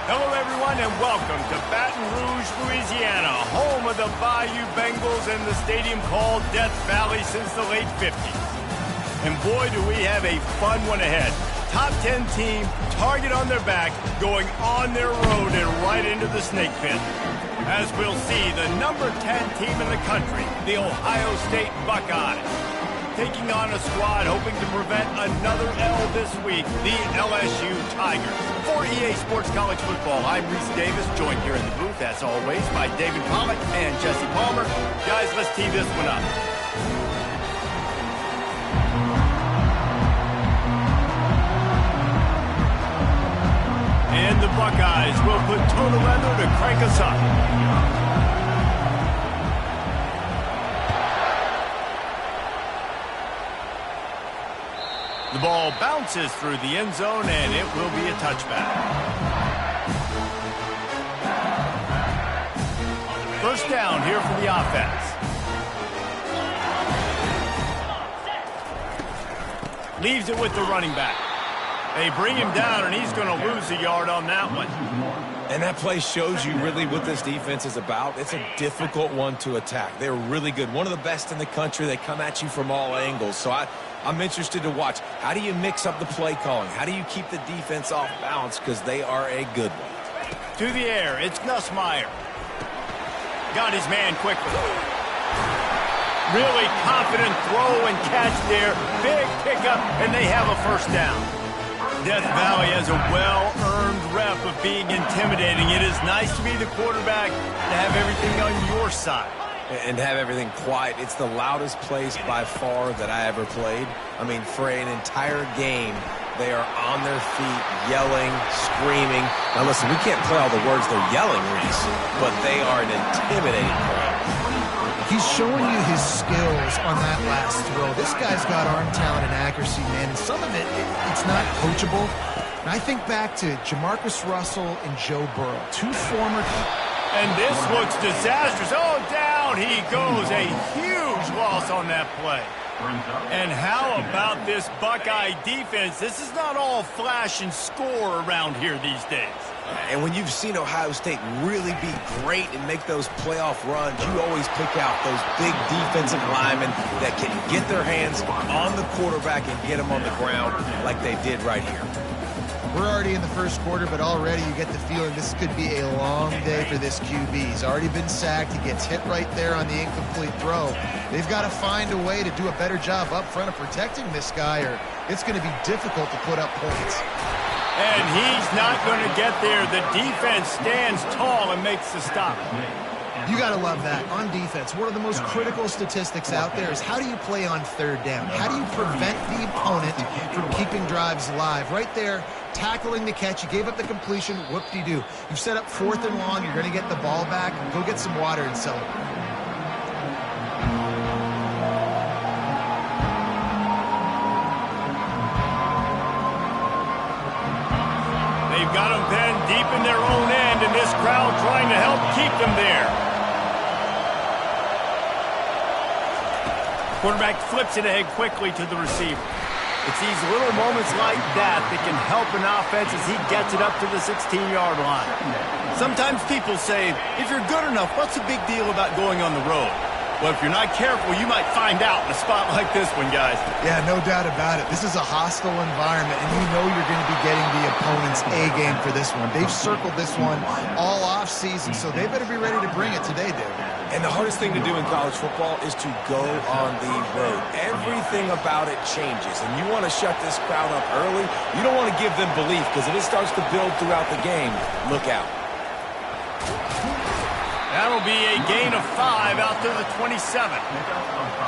Hello, everyone, and welcome to Baton Rouge, Louisiana, home of the Bayou Bengals and the stadium called Death Valley since the late 50s. And boy, do we have a fun one ahead. Top 10 team, target on their back, going on their road and right into the snake pit. As we'll see, the number 10 team in the country, the Ohio State Buckeyes, taking on a squad hoping to prevent another L this week, the LSU Tigers. For EA Sports College Football, I'm Reese Davis, joined here in the booth, as always, by David Pollack and Jesse Palmer. Guys, let's tee this one up. And the Buckeyes will put toe to leather to crank us up. The ball bounces through the end zone, and it will be a touchback. First down here for the offense. Leaves it with the running back. They bring him down, and he's going to lose a yard on that one. And that play shows you really what this defense is about. It's a difficult one to attack. They're really good. One of the best in the country. They come at you from all angles. So I'm interested to watch. How do you mix up the play calling? How do you keep the defense off balance? Because they are a good one. To the air, it's Gus Meyer. Got his man quickly. Really confident throw and catch there. Big pickup, and they have a first down. Death Valley has a well-earned rep of being intimidating. It is nice to be the quarterback, to have everything on your side. And have everything quiet. It's the loudest place by far that I ever played. I mean, for an entire game, they are on their feet, yelling, screaming. Now listen, we can't play all the words they're yelling, Reese, but they are an intimidating crowd. He's showing you his skills on that last throw. This guy's got arm talent and accuracy, man, and some of it's not coachable. And I think back to Jamarcus Russell and Joe Burrow, two former... And this looks disastrous. Oh, down he goes. A huge loss on that play. And how about this Buckeye defense? This is not all flash and score around here these days. And when you've seen Ohio State really be great and make those playoff runs, you always pick out those big defensive linemen that can get their hands on the quarterback and get him on the ground like they did right here. We're already in the first quarter, but already you get the feeling this could be a long day for this QB. He's already been sacked. He gets hit right there on the incomplete throw. They've got to find a way to do a better job up front of protecting this guy, or it's going to be difficult to put up points. And he's not going to get there. The defense stands tall and makes the stop. You got to love that. On defense, one of the most critical statistics out there is how do you play on third down? How do you prevent the opponent from keeping drives alive? Right there, tackling the catch. You gave up the completion. Whoop-de-doo. You've set up 4th and long. You're going to get the ball back. Go get some water and celebrate. They've got them then deep in their own end, and this crowd trying to help keep them there. Quarterback flips it ahead quickly to the receiver. It's these little moments like that that can help an offense as he gets it up to the 16-yard line. Sometimes people say, if you're good enough, what's the big deal about going on the road? Well, if you're not careful, you might find out in a spot like this one, guys. Yeah, no doubt about it. This is a hostile environment, and you know you're going to be getting the opponent's A-game for this one. They've circled this one all off-season, so they better be ready to bring it today, dude. And the hardest thing to do in college football is to go on the road. Everything about it changes, and you want to shut this crowd up early. You don't want to give them belief, because if it starts to build throughout the game, look out. That'll be a gain of 5 out to the 27.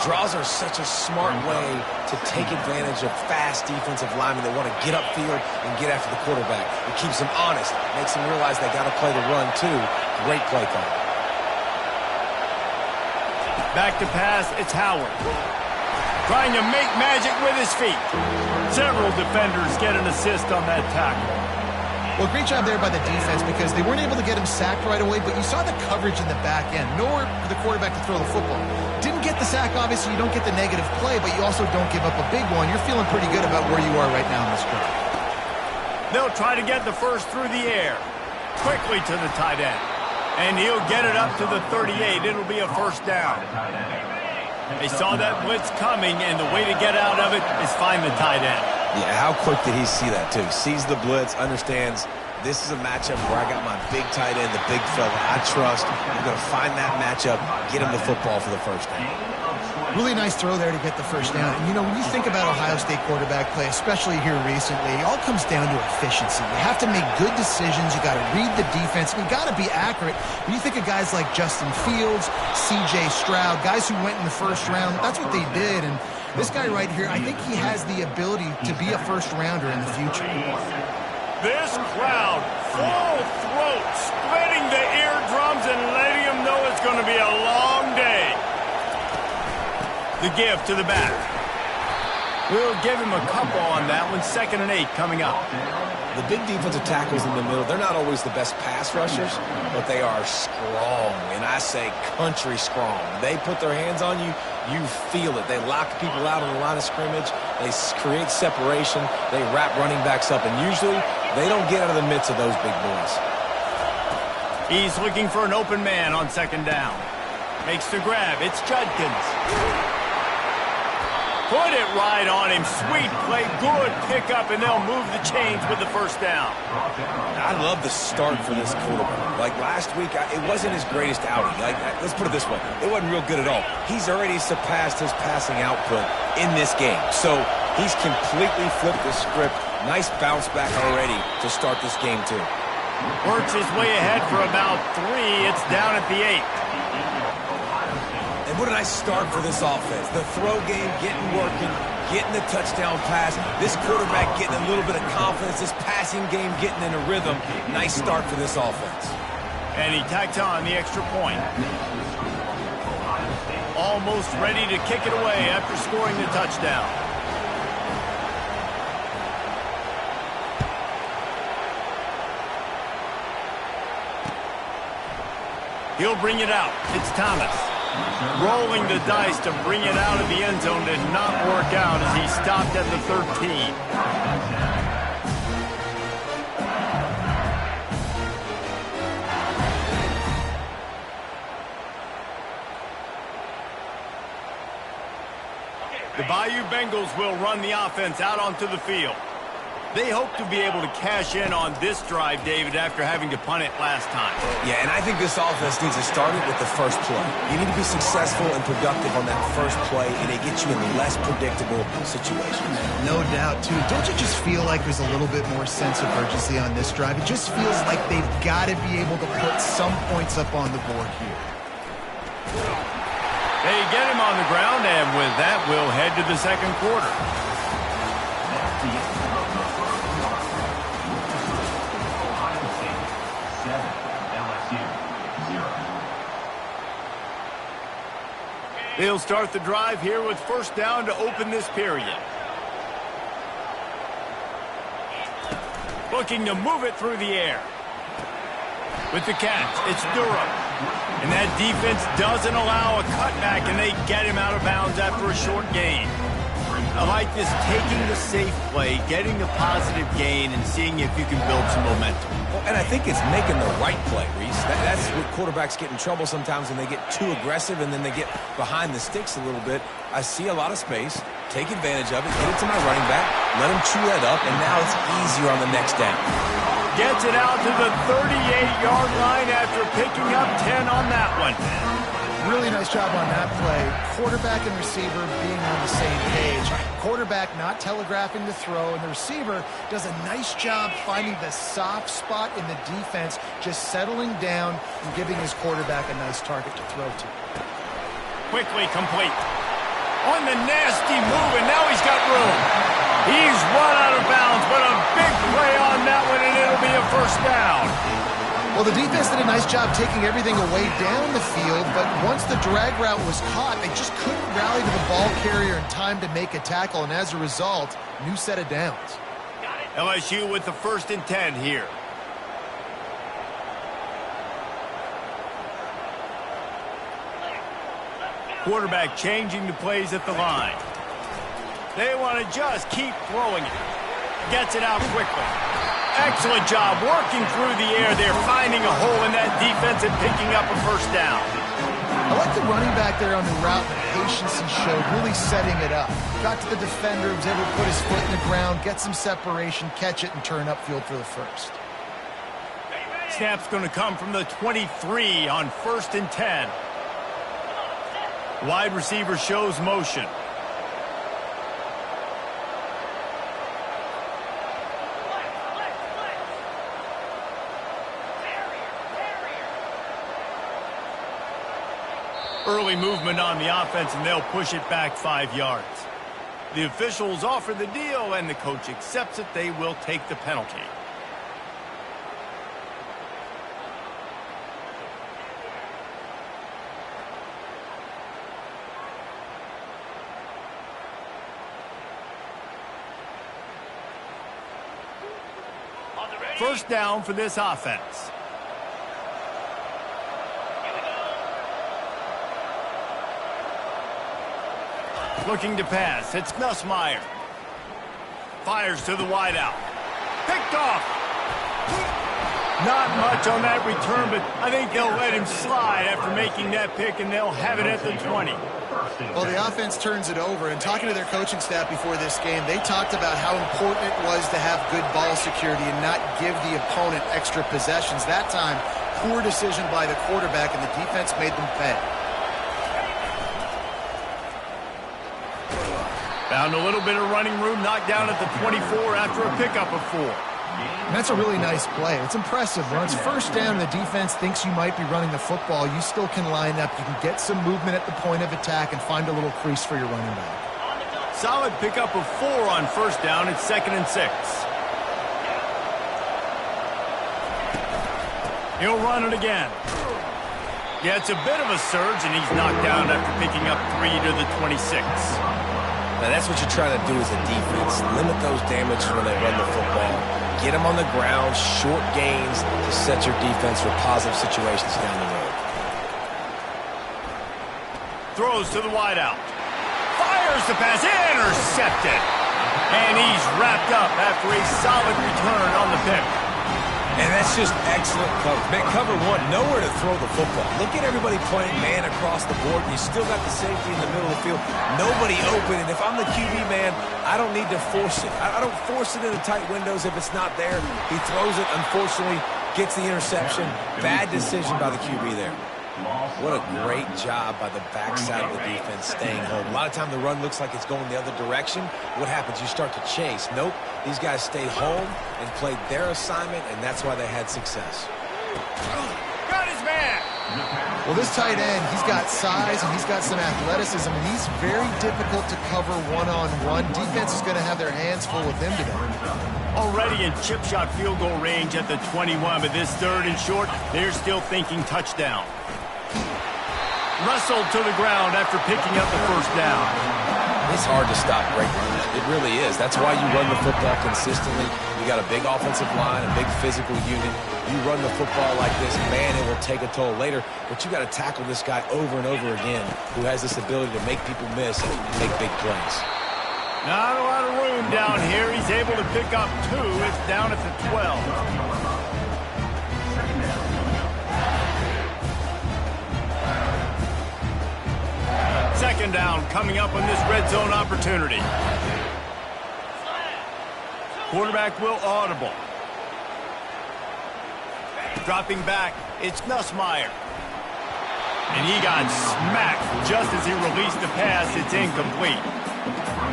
Draws are such a smart way to take advantage of fast defensive linemen that want to get upfield and get after the quarterback. It keeps them honest, makes them realize they got to play the run too. Great play call. Back to pass, it's Howard. Trying to make magic with his feet. Several defenders get an assist on that tackle. Well, great job there by the defense because they weren't able to get him sacked right away, but you saw the coverage in the back end. Nowhere for the quarterback to throw the football. Didn't get the sack, obviously. You don't get the negative play, but you also don't give up a big one. You're feeling pretty good about where you are right now in this drive. They'll try to get the first through the air. quickly to the tight end. And he'll get it up to the 38. It'll be a first down. They saw that blitz coming, and the way to get out of it is find the tight end. Yeah, how quick did he see that, too? Sees the blitz, understands this is a matchup where I got my big tight end, the big fella I trust. I'm going to find that matchup, get him the football for the first down. Really nice throw there to get the first down. And, you know, when you think about Ohio State quarterback play, especially here recently, it all comes down to efficiency. You have to make good decisions. You got to read the defense. You got to be accurate. When you think of guys like Justin Fields, C.J. Stroud, guys who went in the first round, that's what they did. And this guy right here, I think he has the ability to be a first-rounder in the future. This crowd, full throat, splitting the eardrums and letting them know it's going to be a long day. The give to the back. We'll give him a couple on that one. 2nd and 8 coming up. The big defensive tackles in the middle, they're not always the best pass rushers, but they are strong, and I say country strong. They put their hands on you, you feel it. They lock people out on the line of scrimmage. They create separation. They wrap running backs up, and usually they don't get out of the midst of those big boys. He's looking for an open man on 2nd down. Makes the grab. It's Judkins. Put it right on him. Sweet play. Good pickup, and they'll move the chains with the first down. I love the start for this quarterback. Like last week, it wasn't his greatest outing. Let's put it this way. It wasn't real good at all. He's already surpassed his passing output in this game. So he's completely flipped the script. Nice bounce back already to start this game, too. Works his way ahead for about 3. It's down at the 8. And what a nice start for this offense. The throw game getting working, getting the touchdown pass. This quarterback getting a little bit of confidence. This passing game getting in a rhythm. Nice start for this offense. And he tacks on the extra point. Almost ready to kick it away after scoring the touchdown. He'll bring it out. It's Thomas. Rolling the dice to bring it out of the end zone did not work out as he stopped at the 13. The Bayou Bengals will run the offense out onto the field. They hope to be able to cash in on this drive, David, after having to punt it last time. Yeah, and I think this offense needs to start it with the first play. You need to be successful and productive on that first play, and it gets you in less predictable situations. No doubt, too. Don't you just feel like there's a little bit more sense of urgency on this drive? It just feels like they've got to be able to put some points up on the board here. They get him on the ground, and with that, we'll head to the second quarter. They'll start the drive here with first down to open this period. Looking to move it through the air. With the catch, it's Durham. And that defense doesn't allow a cutback, and they get him out of bounds after a short gain. I like this, taking the safe play, getting the positive gain, and seeing if you can build some momentum. Well, and I think it's making the right play, Reese. That's what quarterbacks get in trouble sometimes when they get too aggressive and then they get behind the sticks a little bit. I see a lot of space. Take advantage of it. Get it to my running back. Let him chew that up, and now it's easier on the next down. Gets it out to the 38-yard line after picking up 10 on that one. Really nice job on that play. Quarterback and receiver being on the same page. Quarterback not telegraphing the throw, and the receiver does a nice job finding the soft spot in the defense, just settling down and giving his quarterback a nice target to throw to. Quickly complete. On the nasty move, and now he's got room. He's run out of bounds, but a big play on that one, and it'll be a first down. Well, the defense did a nice job taking everything away down the field, but once the drag route was caught, they just couldn't rally to the ball carrier in time to make a tackle, and as a result, new set of downs. LSU with the 1st and 10 here. Quarterback changing the plays at the line. They want to just keep throwing it. Gets it out quickly. Excellent job working through the air there, finding a hole in that defense and picking up a first down. I like the running back there on the route, the patience he showed, really setting it up. Got to the defender, was able to put his foot in the ground, get some separation, catch it, and turn upfield for the first. Snap's going to come from the 23 on 1st and 10. Wide receiver shows motion. Early movement on the offense, and they'll push it back 5 yards. The officials offer the deal, and the coach accepts it. They will take the penalty. First down for this offense. Looking to pass. It's Nussmeier. Fires to the wideout. Picked off. Not much on that return, but I think they'll let him slide after making that pick, and they'll have it at the 20. Well, the offense turns it over, and talking to their coaching staff before this game, they talked about how important it was to have good ball security and not give the opponent extra possessions. That time, poor decision by the quarterback, and the defense made them pay. Found a little bit of running room, knocked down at the 24 after a pickup of 4. That's a really nice play. It's impressive. When it's first down, the defense thinks you might be running the football. You still can line up. You can get some movement at the point of attack and find a little crease for your running back. Solid pickup of 4 on first down. It's 2nd and 6. He'll run it again. Yeah, it's a bit of a surge, and he's knocked down after picking up 3 to the 26. Now, that's what you're trying to do as a defense. Limit those damages when they run the football. Get them on the ground, short gains to set your defense for positive situations down the road. Throws to the wideout. Fires the pass. Intercepted. And he's wrapped up after a solid return on the pick. And that's just excellent coverage. Man, cover 1, nowhere to throw the football. Look at everybody playing man across the board. You still got the safety in the middle of the field. Nobody open. And if I'm the QB, man, I don't need to force it. I don't force it into tight windows if it's not there. He throws it, unfortunately, gets the interception. Bad decision by the QB there. What a great job by the backside of the defense staying home. A lot of time the run looks like it's going the other direction. What happens? You start to chase. Nope. These guys stayed home and played their assignment, and that's why they had success. Got his man. Well, this tight end, he's got size and he's got some athleticism, and he's very difficult to cover one-on-one. Defense is going to have their hands full with him today. Already in chip shot field goal range at the 21, but this 3rd and short, they're still thinking touchdown. Wrestled to the ground after picking up the first down. It's hard to stop great runners. It really is. That's why you run the football consistently. You got a big offensive line, a big physical unit. You run the football like this, man, it will take a toll later. But you got to tackle this guy over and over again who has this ability to make people miss and make big plays. Not a lot of room down here. He's able to pick up 2. It's down at the 12. Second down coming up on this red zone opportunity. Quarterback will audible. Dropping back, it's Nussmeier. And he got smacked just as he released the pass. It's incomplete.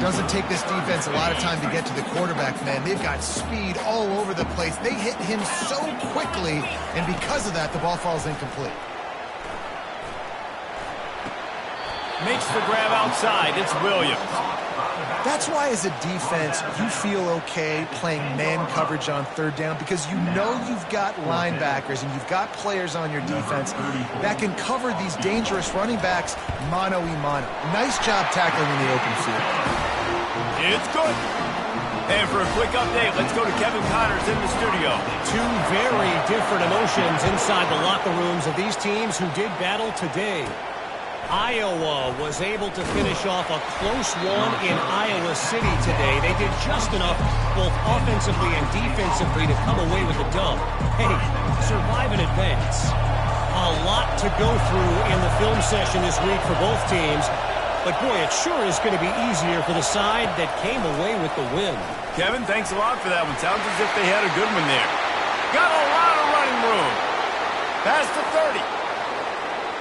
Doesn't take this defense a lot of time to get to the quarterback, man. They've got speed all over the place. They hit him so quickly, and because of that, the ball falls incomplete. Makes the grab outside. It's Williams. That's why as a defense, you feel okay playing man coverage on 3rd down because you know you've got linebackers and you've got players on your defense that can cover these dangerous running backs mano-a-mano. Nice job tackling in the open field. It's good. And for a quick update, let's go to Kevin Connors in the studio. 2 very different emotions inside the locker rooms of these teams who did battle today. Iowa was able to finish off a close one in Iowa City today. They did just enough, both offensively and defensively, to come away with a dub. Hey, survive and advance. A lot to go through in the film session this week for both teams. But, boy, it sure is going to be easier for the side that came away with the win. Kevin, thanks a lot for that one. Sounds as if they had a good one there. Got a lot of running room. Pass to 30.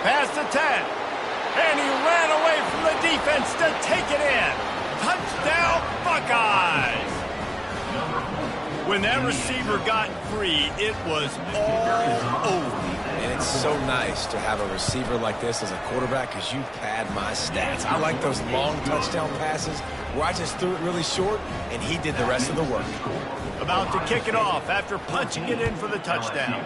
Pass to 10. And he ran away from the defense to take it in. Touchdown, Buckeyes! When that receiver got free, it was all over. And it's so nice to have a receiver like this as a quarterback because you pad my stats. I like those long touchdown passes where I just threw it really short and he did the rest of the work. About to kick it off after punching it in for the touchdown.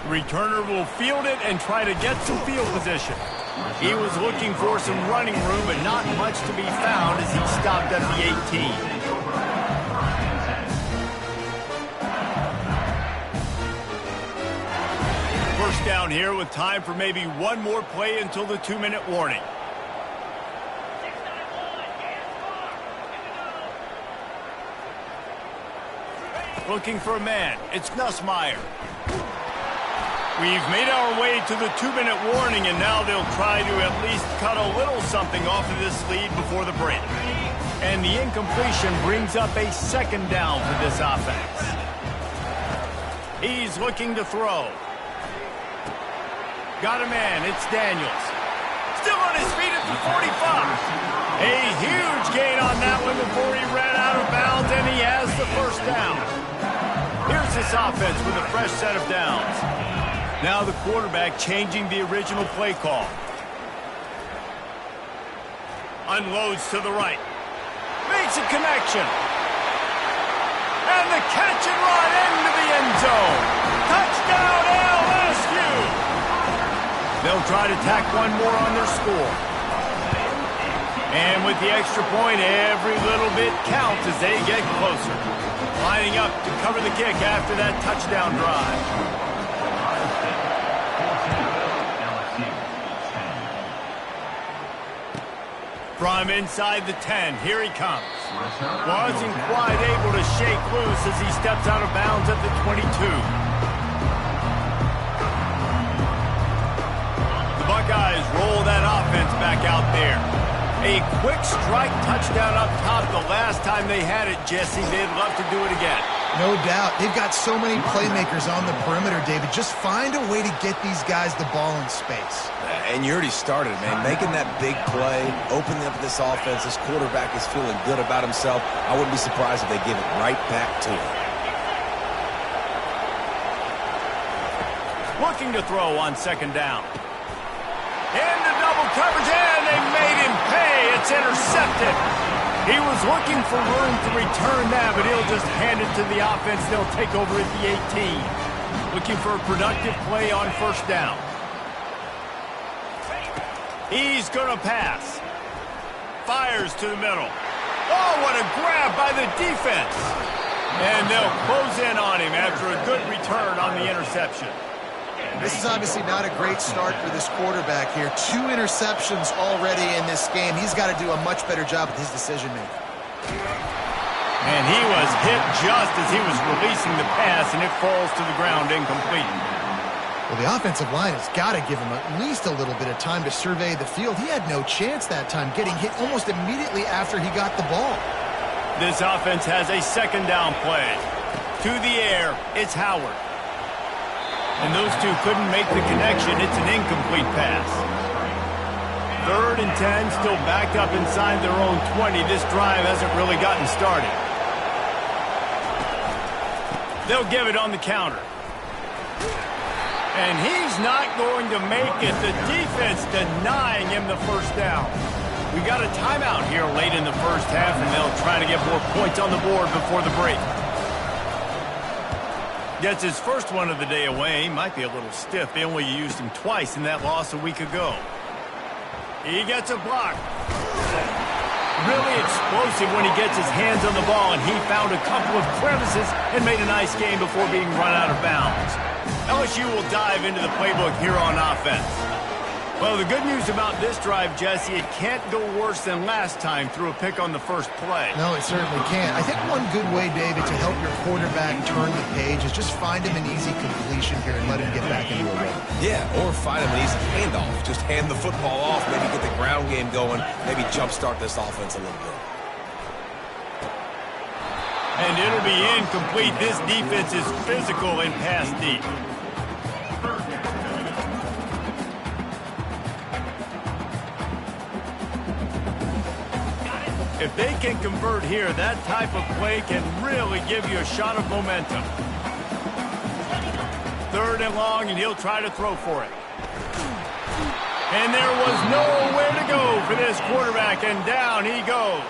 Returner will field it and try to get some field position. He was looking for some running room, but not much to be found as he stopped at the 18. First down here with time for maybe one more play until the 2-minute warning. Looking for a man. It's Nussmeier. We've made our way to the 2-minute warning, and now they'll try to at least cut a little something off of this lead before the break. And the incompletion brings up a second down for this offense. He's looking to throw. Got a man. It's Daniels. Still on his feet at the 45. A huge gain on that one before he ran out of bounds, and he has the first down. Here's this offense with a fresh set of downs. Now the quarterback changing the original play call. Unloads to the right. Makes a connection. And the catch and run into the end zone. Touchdown LSU! They'll try to tack one more on their score. And with the extra point, every little bit counts as they get closer. Lining up to cover the kick after that touchdown drive. From inside the 10, here he comes. Wasn't quite able to shake loose as he steps out of bounds at the 22. The Buckeyes roll that offense back out there. A quick strike touchdown up top the last time they had it, Jesse. They'd love to do it again. No doubt. They've got so many playmakers on the perimeter, David. Just find a way to get these guys the ball in space. And you already started, man. Making that big play, opening up this offense. This quarterback is feeling good about himself. I wouldn't be surprised if they give it right back to him. Looking to throw on second down. Into double coverage, and they made him pay. It's intercepted. He was looking for room to return that, but he'll just hand it to the offense. They'll take over at the 18. Looking for a productive play on first down. He's going to pass. Fires to the middle. Oh, what a grab by the defense. And they'll close in on him after a good return on the interception. This is obviously not a great start for this quarterback here. 2 interceptions already in this game. He's got to do a much better job with his decision-making. And he was hit just as he was releasing the pass, and it falls to the ground incomplete. Well, the offensive line has got to give him at least a little bit of time to survey the field. He had no chance that time, getting hit almost immediately after he got the ball. This offense has a second down play. To the air, it's Howard. And those two couldn't make the connection. It's an incomplete pass. 3rd and 10, still backed up inside their own 20. This drive hasn't really gotten started. They'll give it on the counter. And he's not going to make it. The defense denying him the first down. We got a timeout here late in the first half, and they'll try to get more points on the board before the break. Gets his first one of the day away. Might be a little stiff. They only used him twice in that loss a week ago. He gets a block. Really explosive when he gets his hands on the ball, and he found a couple of crevices and made a nice game before being run out of bounds. LSU will dive into the playbook here on offense. Well, the good news about this drive, Jesse, it can't go worse than last time through a pick on the first play. No, it certainly can't. I think one good way, David, to help your quarterback turn the page is just find him an easy completion here and let him get back into a rhythm. Yeah, or find him an easy handoff. Just hand the football off, maybe get the ground game going, maybe jumpstart this offense a little bit. And it'll be incomplete. This defense is physical and pass deep. If they can convert here, that type of play can really give you a shot of momentum. 3rd and long, and he'll try to throw for it. And there was nowhere to go for this quarterback, and down he goes.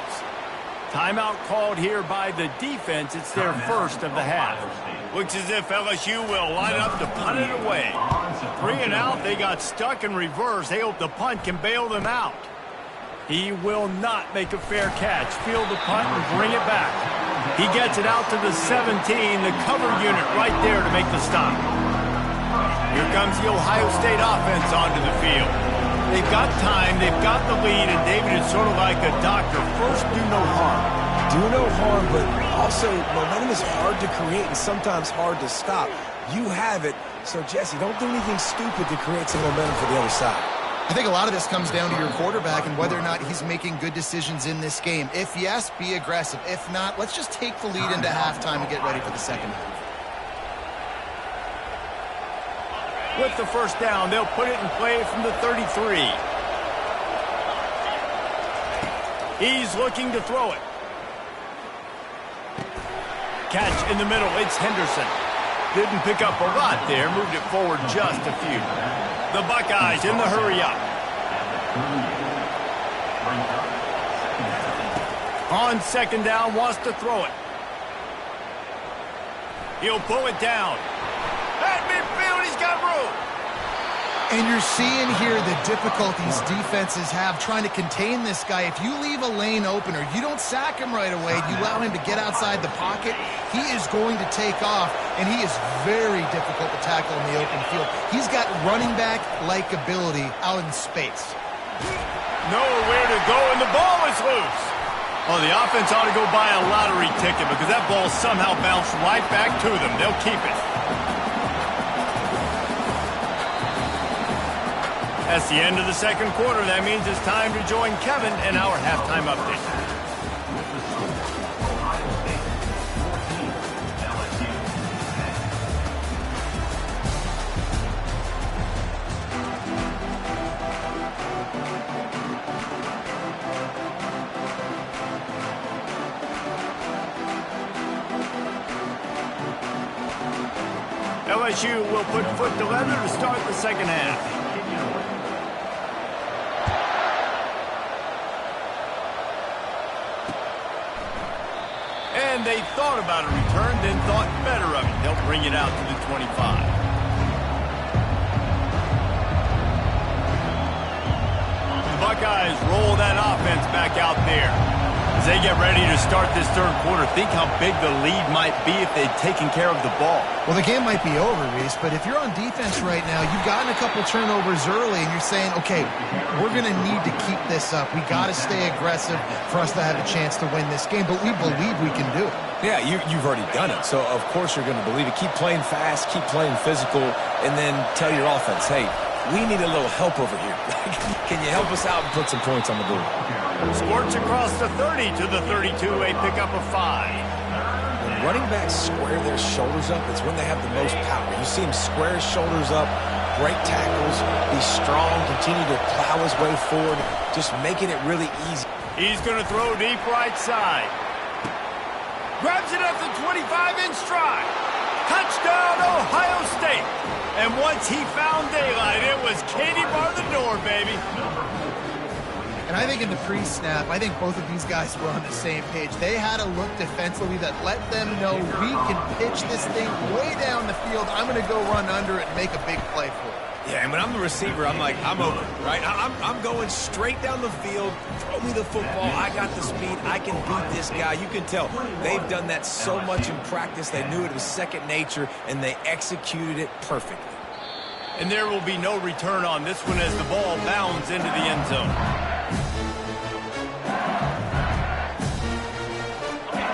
Timeout called here by the defense. It's their first of the half. Looks as if LSU will line up to punt it away. 3 and out, they got stuck in reverse. They hope the punt can bail them out. He will not make a fair catch. Field the punt and bring it back. He gets it out to the 17, the cover unit right there to make the stop. Here comes the Ohio State offense onto the field. They've got time, they've got the lead, and David is sort of like a doctor. First, do no harm. Do no harm, but also momentum is hard to create and sometimes hard to stop. You have it, so Jesse, don't do anything stupid to create some momentum for the other side. I think a lot of this comes down to your quarterback and whether or not he's making good decisions in this game. If yes, be aggressive. If not, let's just take the lead into halftime and get ready for the second half. With the first down, they'll put it in play from the 33. He's looking to throw it. Catch in the middle, it's Henderson. Didn't pick up a lot there, moved it forward just a few. The Buckeyes in the hurry-up. On second down, wants to throw it. He'll pull it down. At midfield, he's got room. And you're seeing here the difficulties defenses have trying to contain this guy. If you leave a lane open or you don't sack him right away, you allow him to get outside the pocket, he is going to take off, and he is very difficult to tackle in the open field. He's got running back-like ability out in space. Nowhere to go, and the ball is loose. Oh, the offense ought to go buy a lottery ticket because that ball somehow bounced right back to them. They'll keep it. That's the end of the second quarter. That means it's time to join Kevin in our halftime update. LSU will put foot to leather to start the second half. And they thought about a return, then thought better of it. They'll bring it out to the 25. The Buckeyes roll that offense back out there. As they get ready to start this third quarter, think how big the lead might be if they'd taken care of the ball. Well, the game might be over, Reese, but if you're on defense right now, you've gotten a couple turnovers early, and you're saying, okay, we're going to need to keep this up. We got to stay aggressive for us to have a chance to win this game, but we believe we can do it. Yeah, you've already done it, so of course you're going to believe it. Keep playing fast, keep playing physical, and then tell your offense, hey, we need a little help over here. Can you help us out and put some points on the board? Squirts across the 30 to the 32, a pickup of 5. When running backs square their shoulders up, it's when they have the most power. You see him square his shoulders up, break tackles, be strong, continue to plow his way forward, just making it really easy. He's going to throw deep right side. Grabs it up to 25 in stride. Touchdown, Ohio State. And once he found daylight, it was Katie bar the door, baby. And I think in the pre-snap, I think both of these guys were on the same page. They had a look defensively that let them know we can pitch this thing way down the field. I'm going to go run under it and make a big play for it. Yeah, and when I'm the receiver, I'm like, I'm open, right? I'm going straight down the field. Throw me the football. I got the speed. I can beat this guy. You can tell they've done that so much in practice. They knew it was second nature, and they executed it perfectly. And there will be no return on this one as the ball bounds into the end zone.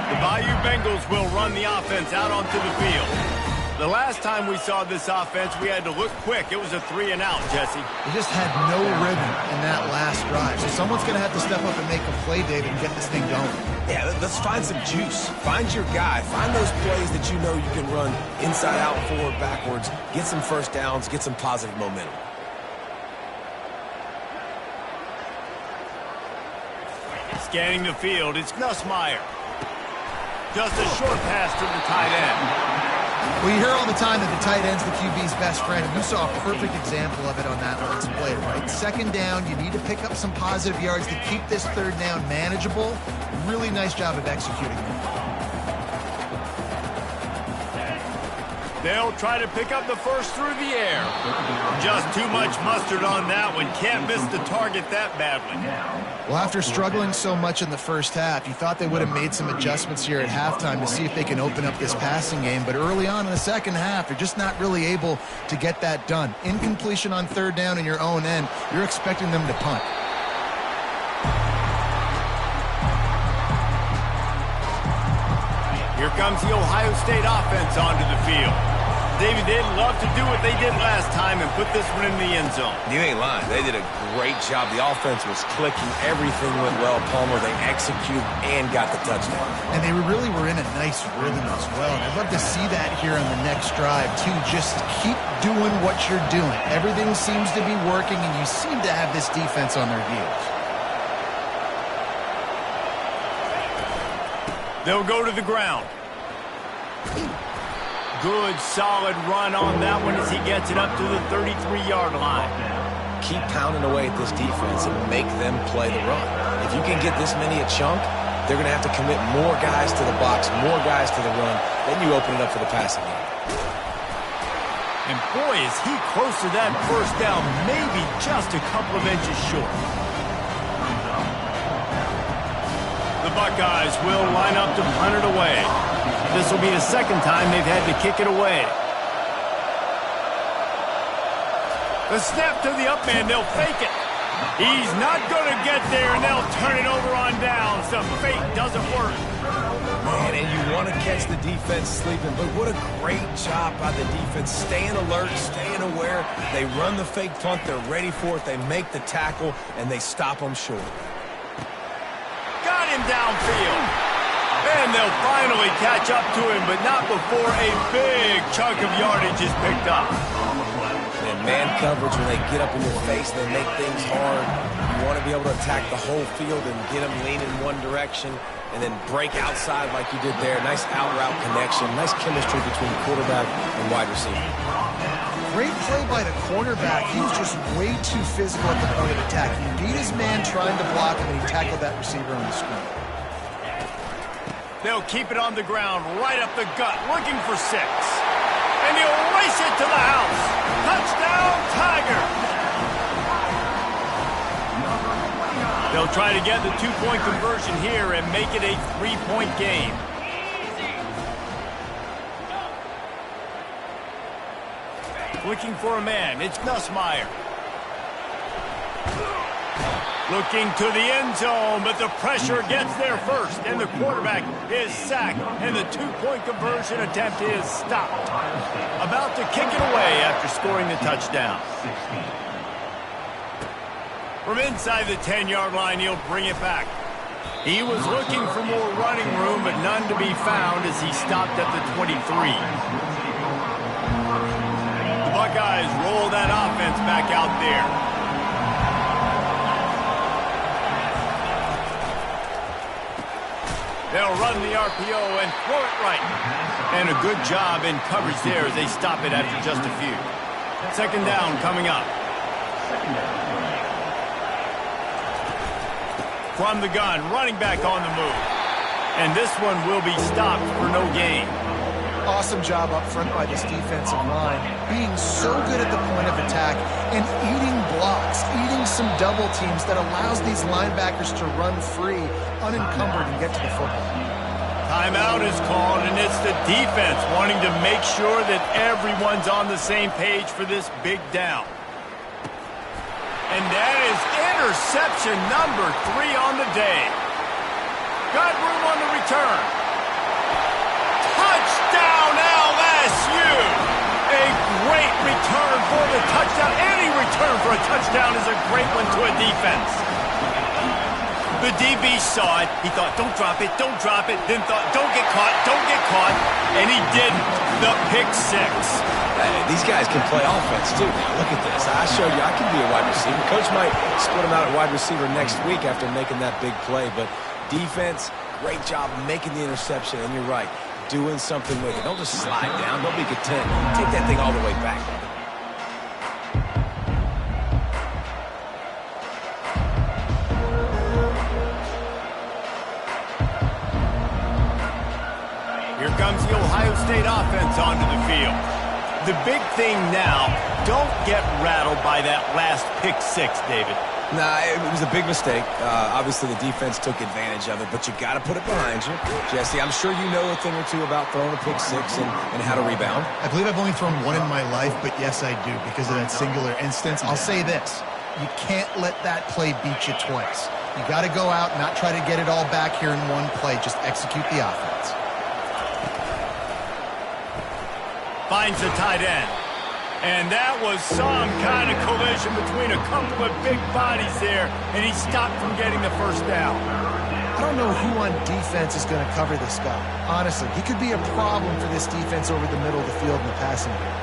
The Bayou Bengals will run the offense out onto the field. The last time we saw this offense, we had to look quick. It was a 3-and-out, Jesse. They just had no rhythm in that last drive. So someone's going to have to step up and make a play, David, and get this thing going. Yeah, let's find some juice. Find your guy. Find those plays that you know you can run inside out, forward, backwards. Get some first downs. Get some positive momentum. Scanning the field, it's Nussmeier. Just a short pass to the tight end. Well, you hear all the time that the tight end's the QB's best friend, and you saw a perfect example of it on that last play, right? Second down, you need to pick up some positive yards to keep this third down manageable. Really nice job of executing it. They'll try to pick up the first through the air. Just too much mustard on that one. Can't miss the target that badly. Well, after struggling so much in the first half, you thought they would have made some adjustments here at halftime to see if they can open up this passing game. But early on in the second half, they're just not really able to get that done. Incompletion on third down in your own end, you're expecting them to punt. Here comes the Ohio State offense onto the field. David, they'd love to do what they did last time and put this one in the end zone. You ain't lying. They did a great job. The offense was clicking. Everything went well. Palmer, they executed and got the touchdown. And they really were in a nice rhythm as well. And I'd love to see that here on the next drive, too. Just keep doing what you're doing. Everything seems to be working, and you seem to have this defense on their heels. They'll go to the ground. Good, solid run on that one as he gets it up to the 33-yard line. Keep pounding away at this defense and make them play the run. If you can get this many a chunk, they're going to have to commit more guys to the box, more guys to the run. Then you open it up for the passing game. And boy, is he close to that first down, maybe just a couple of inches short. The Buckeyes will line up to punt it away. This will be the second time they've had to kick it away. The snap to the up man, they'll fake it. He's not going to get there, and they'll turn it over on downs. The fake doesn't work. Man, and you want to catch the defense sleeping, but what a great job by the defense. Staying alert, staying aware. They run the fake punt, they're ready for it, they make the tackle, and they stop them short. Got him downfield. And they'll finally catch up to him, but not before a big chunk of yardage is picked up. And man coverage, when they get up in your face, they make things hard. You want to be able to attack the whole field and get them lean in one direction and then break outside like you did there. Nice out-route connection, nice chemistry between quarterback and wide receiver. Great play by the cornerback. He was just way too physical at the point of attack. He beat his man trying to block him, and he tackled that receiver on the screen. They'll keep it on the ground, right up the gut, looking for 6. And he'll race it to the house. Touchdown, Tigers! They'll try to get the 2-point conversion here and make it a 3-point game. Looking for a man, it's Nussmeier. Looking to the end zone, but the pressure gets there first, and the quarterback is sacked, and the 2-point conversion attempt is stopped. About to kick it away after scoring the touchdown. From inside the 10-yard line, he'll bring it back. He was looking for more running room, but none to be found as he stopped at the 23. The Buckeyes roll that offense back out there. They'll run the RPO and throw it right. And a good job in coverage there as they stop it after just a few. Second down coming up. From the gun, running back on the move. And this one will be stopped for no gain. Awesome job up front by this defensive line, being so good at the point of attack quarterback and eating blocks, eating some double teams that allows these linebackers to run free, unencumbered, and get to the football. Timeout is called, and it's the defense wanting to make sure that everyone's on the same page for this big down. And that is interception number 3 on the day. Got room on the return. Touchdown LSU! A great return for the touchdown. Any return for a touchdown is a great one to a defense. The DB saw it. He thought, don't drop it, don't drop it. Then thought, don't get caught, don't get caught. And he didn't. The pick 6. Hey, these guys can play offense, too. Now, look at this. I showed you I can be a wide receiver. Coach might split him out at wide receiver next week after making that big play. But defense, great job making the interception. And you're right, doing something with it. Don't just slide down. Don't be content. Take that thing all the way back. Here comes the Ohio State offense onto the field. The big thing now, don't get rattled by that last pick 6, David. Nah, it was a big mistake. Obviously, the defense took advantage of it, but you got to put it behind you. Jesse, I'm sure you know a thing or two about throwing a pick 6 and how to rebound. I believe I've only thrown one in my life, but yes, I do, because of that singular instance. I'll say this. You can't let that play beat you twice. You got to go out and not try to get it all back here in one play. Just execute the offense. Finds the tight end. And that was some kind of collision between a couple of big bodies there, and he stopped from getting the first down. I don't know who on defense is going to cover this guy. Honestly, he could be a problem for this defense over the middle of the field in the passing game.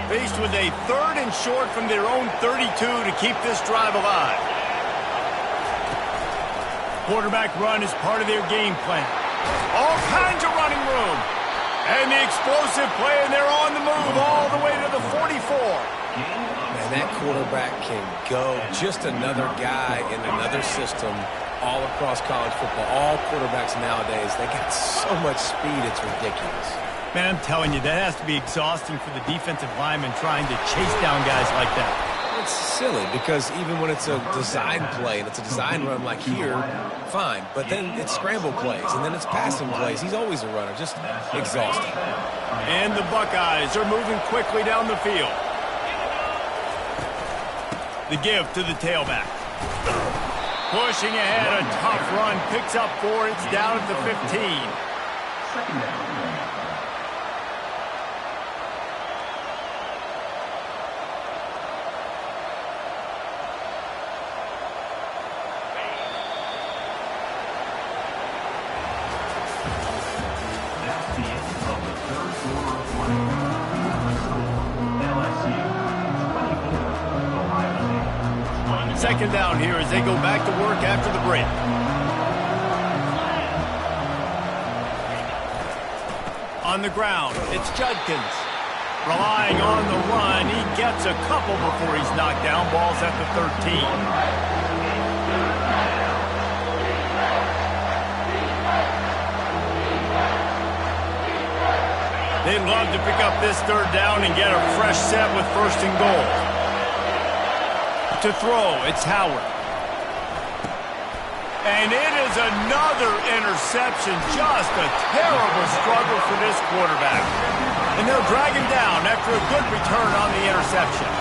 Faced with a 3rd and short from their own 32 to keep this drive alive. Quarterback run is part of their game plan. All kinds of running room. And the explosive play, and they're on the move all the way to the 44. Man, that quarterback can go. Just another guy in another system all across college football. All quarterbacks nowadays, they got so much speed, it's ridiculous. Man, I'm telling you, that has to be exhausting for the defensive lineman trying to chase down guys like that. It's silly because even when it's a design play and it's a design run like here, fine. But then it's scramble plays and then it's passing plays. He's always a runner, just exhausting. And the Buckeyes are moving quickly down the field. The give to the tailback. Pushing ahead, a tough run, picks up 4, it's down at the 15. Second down. Second down here as they go back to work after the break. On the ground, it's Judkins. Relying on the run, he gets a couple before he's knocked down. Ball's at the 13. They'd love to pick up this 3rd down and get a fresh set with 1st and goal. To throw, it's Howard. And it is another interception. Just a terrible struggle for this quarterback. And they'll drag him down after a good return on the interception.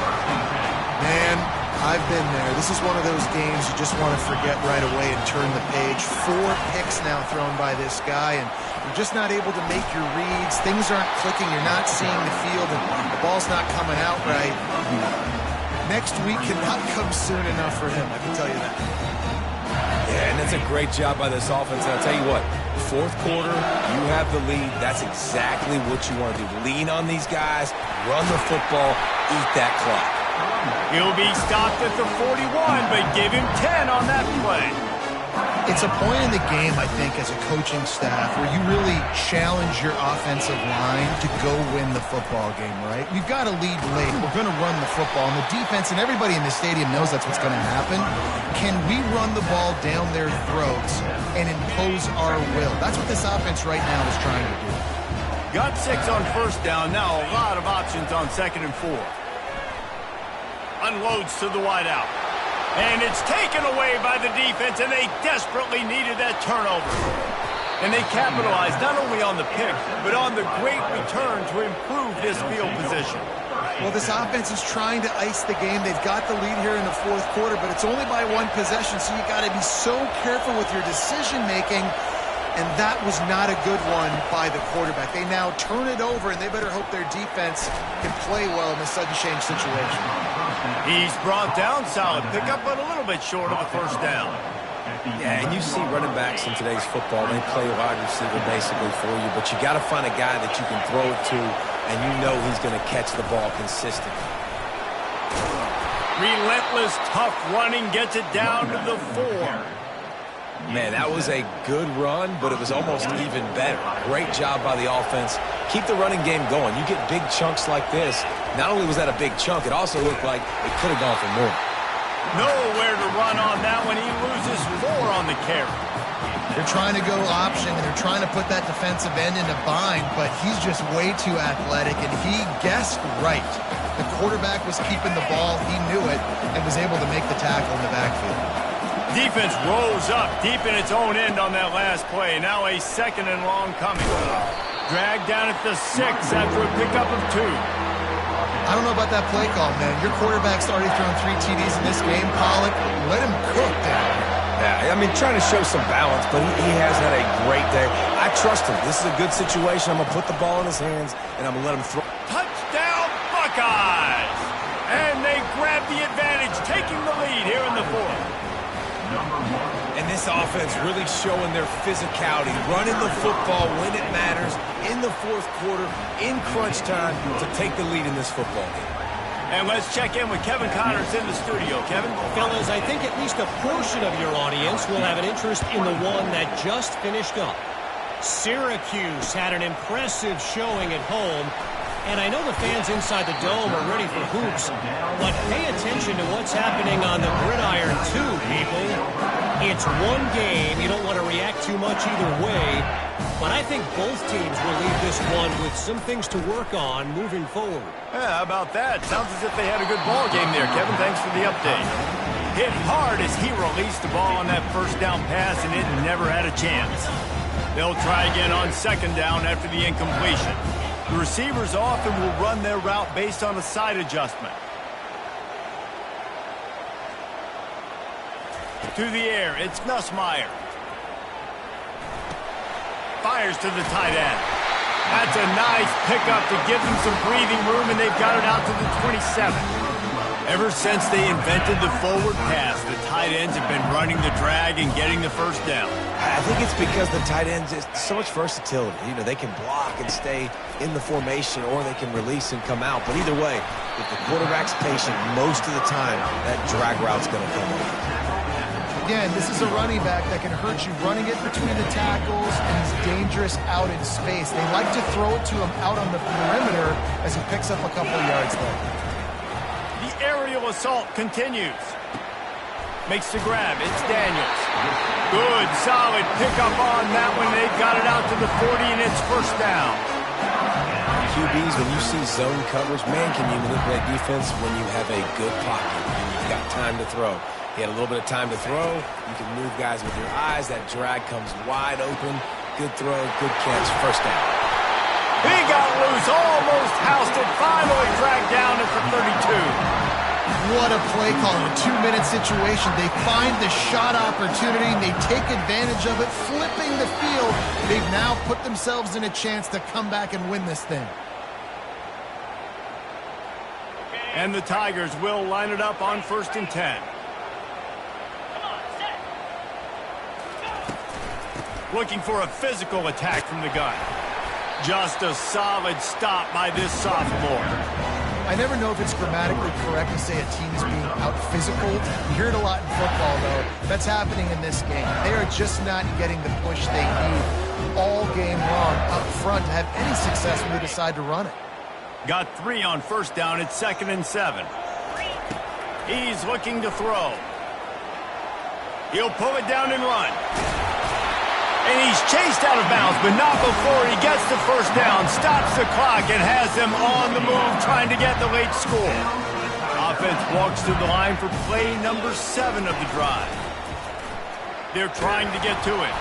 Man, I've been there. This is one of those games you just want to forget right away and turn the page. 4 picks now thrown by this guy, and you're just not able to make your reads. Things aren't clicking. You're not seeing the field, and the ball's not coming out right. Next week cannot come soon enough for him, I can tell you that. Yeah, and that's a great job by this offense. And I'll tell you what, 4th quarter, you have the lead. That's exactly what you want to do. Lean on these guys, run the football, eat that clock. He'll be stopped at the 41, but give him 10 on that play. It's a point in the game, I think, as a coaching staff where you really challenge your offensive line to go win the football game, right? We've got to lead late. We're going to run the football. And the defense and everybody in the stadium knows that's what's going to happen. Can we run the ball down their throats and impose our will? That's what this offense right now is trying to do. Got 6 on first down. Now a lot of options on 2nd and 4. Unloads to the wideout. And it's taken away by the defense, and they desperately needed that turnover. And they capitalized not only on the pick, but on the great return to improve this field position. Well, this offense is trying to ice the game. They've got the lead here in the 4th quarter, but it's only by 1 possession, so you got to be so careful with your decision-making. And that was not a good one by the quarterback. They now turn it over, and they better hope their defense can play well in this sudden change situation. He's brought down. Solid pickup, but a little bit short of the first down. Yeah, and you see running backs in today's football, they play wide receiver basically for you, but you got to find a guy that you can throw it to, and you know he's going to catch the ball consistently. Relentless, tough running gets it down to the 4. Man, that was a good run, but it was almost even better. Great job by the offense. Keep the running game going. You get big chunks like this. Not only was that a big chunk, it also looked like it could have gone for more. Nowhere to run on that one. He loses 4 on the carry. They're trying to go option, and they're trying to put that defensive end in a bind, but he's just way too athletic, and he guessed right. The quarterback was keeping the ball. He knew it and was able to make the tackle in the backfield. Defense rose up deep in its own end on that last play. Now a 2nd and long coming. Dragged down at the 6 after a pickup of 2. I don't know about that play call, man. Your quarterback's already thrown 3 TDs in this game. Pollock, let him cook down. Yeah, I mean, trying to show some balance, but he has had a great day. I trust him. This is a good situation. I'm going to put the ball in his hands, and I'm going to let him throw. Touchdown, Buckeyes! And they grab the advantage, taking the lead here in the 4th. And this offense really showing their physicality, running the football when it matters, in the 4th quarter, in crunch time, to take the lead in this football game. And let's check in with Kevin Connors in the studio. Kevin? Fellas, I think at least a portion of your audience will have an interest in the one that just finished up. Syracuse had an impressive showing at home, and I know the fans inside the dome are ready for hoops, but pay attention to what's happening on the gridiron too, people. It's one game. You don't want to react too much either way, but I think both teams will leave this one with some things to work on moving forward. Yeah, how about that? Sounds as if they had a good ball game there, Kevin. Thanks for the update. Hit hard as he released the ball on that first down pass, and it never had a chance. They'll try again on 2nd down after the incompletion. The receivers often will run their route based on a side adjustment. To the air, it's Nussmeier. Fires to the tight end. That's a nice pickup to give them some breathing room, and they've got it out to the 27. Ever since they invented the forward pass, the tight ends have been running the drag and getting the first down. I think it's because the tight ends is so much versatility. You know, they can block and stay in the formation, or they can release and come out. But either way, if the quarterback's patient, most of the time, that drag route's going to come over. Again, this is a running back that can hurt you running it between the tackles, and he's dangerous out in space. They like to throw it to him out on the perimeter as he picks up a couple of yards there. The aerial assault continues. Makes the grab. It's Daniels. Good, solid pickup on that one. They've got it out to the 40, and it's first down. QBs, when you see zone coverage, man, can you manipulate defense when you have a good pocket and you've got time to throw. He had a little bit of time to throw. You can move guys with your eyes. That drag comes wide open. Good throw, good catch, first down. He got loose, almost housed it, finally dragged down at the 32. What a play call in a 2-minute situation. They find the shot opportunity, they take advantage of it, flipping the field. They've now put themselves in a chance to come back and win this thing. And the Tigers will line it up on 1st and 10. Looking for a physical attack from the gun. Just a solid stop by this sophomore. I never know if it's grammatically correct to say a team is being out-physical. You hear it a lot in football, though. That's happening in this game. They are just not getting the push they need all game long up front to have any success when they decide to run it. Got 3 on first down. It's 2nd and 7. He's looking to throw. He'll pull it down and run. And he's chased out of bounds, but not before he gets the first down, stops the clock, and has them on the move trying to get the late score. Offense walks to the line for play number 7 of the drive. They're trying to get to it.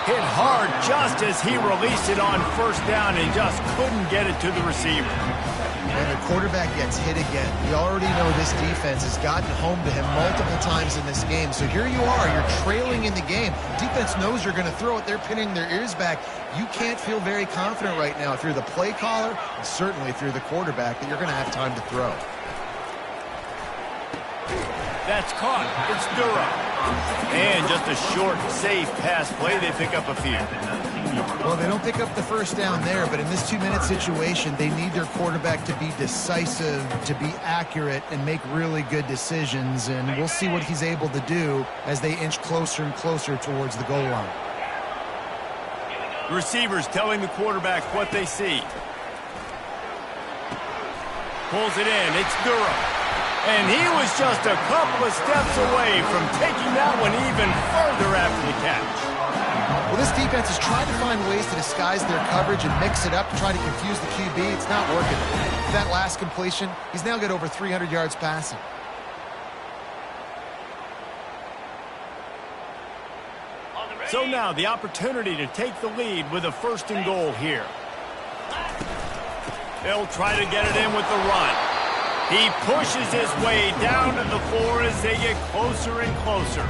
Hit hard just as he released it on first down and just couldn't get it to the receiver. And the quarterback gets hit again. We already know this defense has gotten home to him multiple times in this game. So here you are, you're trailing in the game. Defense knows you're going to throw it. They're pinning their ears back. You can't feel very confident right now if you're the play caller, and certainly if you're the quarterback, that you're going to have time to throw. That's caught. It's Durham. And just a short, safe pass play. They pick up a few. Well, they don't pick up the first down there, but in this 2-minute situation, they need their quarterback to be decisive, to be accurate, and make really good decisions. And we'll see what he's able to do as they inch closer and closer towards the goal line. The receivers telling the quarterback what they see. Pulls it in. It's Durham. And he was just a couple of steps away from taking that one even further after the catch. Well, this defense has tried to find ways to disguise their coverage and mix it up to try to confuse the QB. It's not working. That last completion, he's now got over 300 yards passing. So now the opportunity to take the lead with a 1st and goal here. They'll try to get it in with the run. He pushes his way down to the floor as they get closer and closer.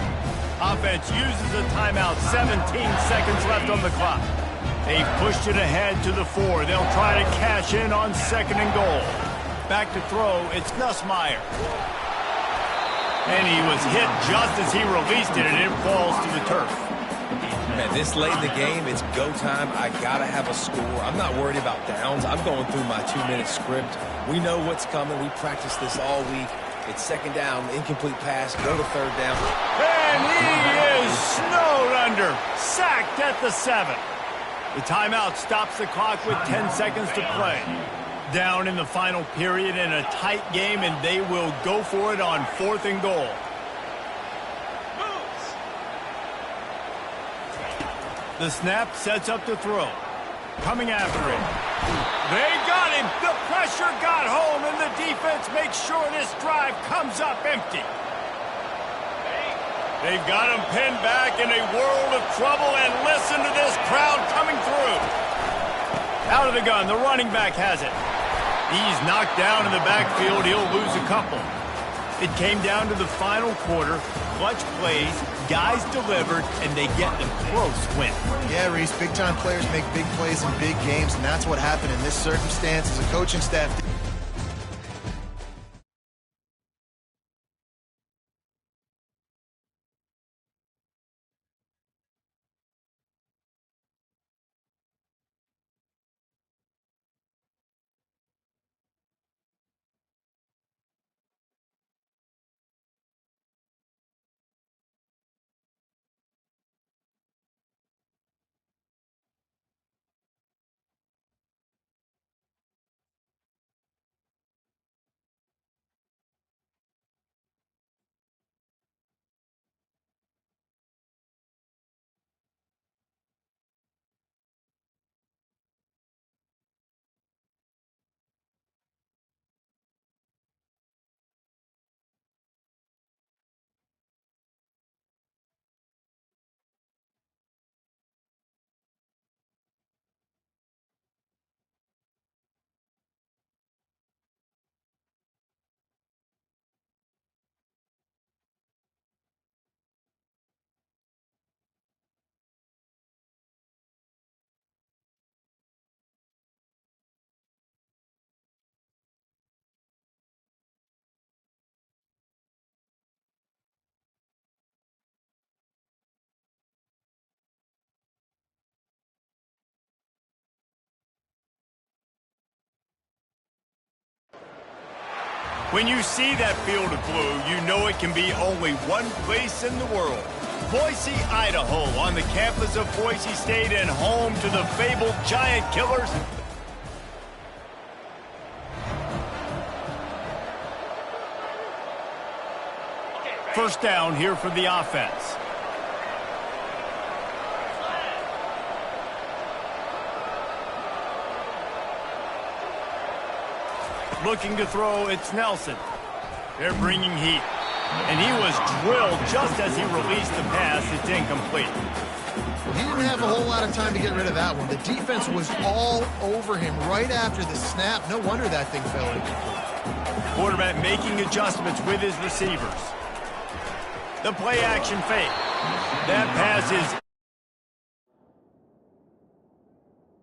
Offense uses a timeout, 17 seconds left on the clock. They've pushed it ahead to the 4. They'll try to cash in on 2nd and goal. Back to throw, it's Nussmeier. And he was hit just as he released it, and it falls to the turf. Man, this late in the game, it's go time. I got to have a score. I'm not worried about downs. I'm going through my 2-minute script. We know what's coming. We practiced this all week. It's 2nd down, incomplete pass, go to 3rd down. And he is snowed under, sacked at the 7. The timeout stops the clock with 10 seconds to play. Down in the final period in a tight game, and they will go for it on 4th and goal. The snap sets up to throw. Coming after it. They got him. The pressure got home, and the defense makes sure this drive comes up empty. They've got him pinned back in a world of trouble, and listen to this crowd coming through. Out of the gun, the running back has it. He's knocked down in the backfield. He'll lose a couple. It came down to the final quarter. Clutch plays, guys delivered, and they get the close win. Yeah, Reese, big-time players make big plays in big games, and that's what happened in this circumstance as a coaching staff. When you see that field of blue, you know it can be only one place in the world. Boise, Idaho, on the campus of Boise State and home to the fabled Giant Killers. First down here for the offense. Looking to throw, it's Nelson. They're bringing heat. And he was drilled just as he released the pass. It's incomplete. He didn't have a whole lot of time to get rid of that one. The defense was all over him right after the snap. No wonder that thing fell incomplete. Quarterback making adjustments with his receivers. The play action fake. That pass is